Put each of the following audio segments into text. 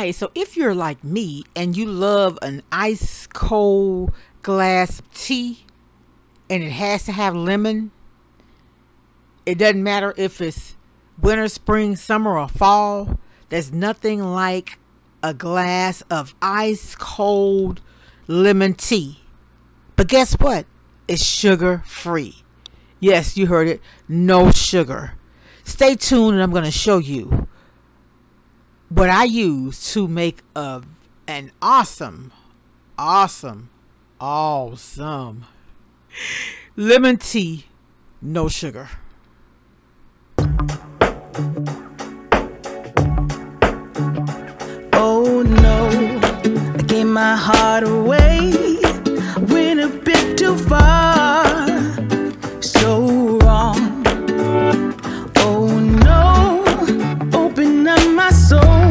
Okay, so if you're like me and you love an ice cold glass of tea and it has to have lemon, it doesn't matter if it's winter, spring, summer, or fall, there's nothing like a glass of ice cold lemon tea. But guess what? It's sugar free. Yes, you heard it. No sugar. Stay tuned and I'm going to show you what I use to make an awesome lemon tea, no sugar. Oh no, I gave my heart away, went a bit too far, so wrong. Oh no, open up my soul,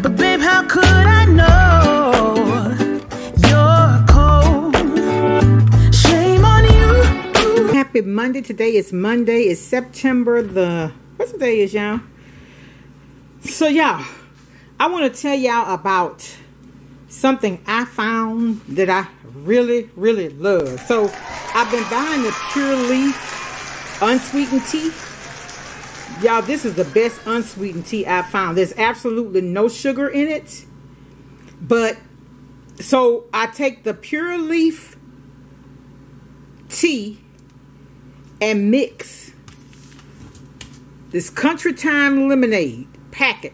but babe, how could I know you're cold? Shame on you. Happy Monday. Today is Monday. It's September the, what's the day is, y'all? So y'all, I want to tell y'all about something I found that I really love. So I've been buying the Pure Leaf unsweetened tea. Y'all, this is the best unsweetened tea I've found. There's absolutely no sugar in it. But so I take the Pure Leaf tea and mix this Country Time lemonade packet.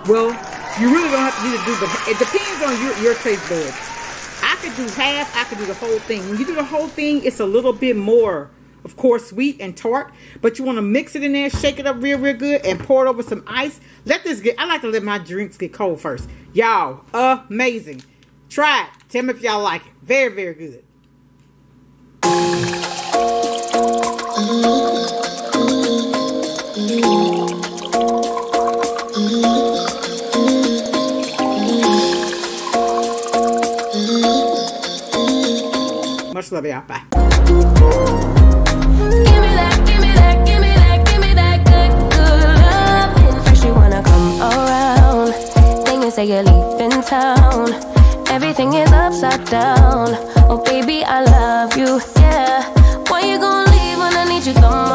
Well, you really don't have to do the, it depends on your taste buds. I could do half, I could do the whole thing. When you do the whole thing, it's a little bit more, of course, sweet and tart, but you want to mix it in there, shake it up real good, and pour it over some ice. Let this get, I like to let my drinks get cold first. Y'all, amazing. Try it. Tell me if y'all like it. Very good. Much love, y'all. Bye. Give me that good love. First you wanna come around, then you say you're leaving town. Everything is upside down. Oh baby, I love you, yeah. Why you gonna leave when I need you the most?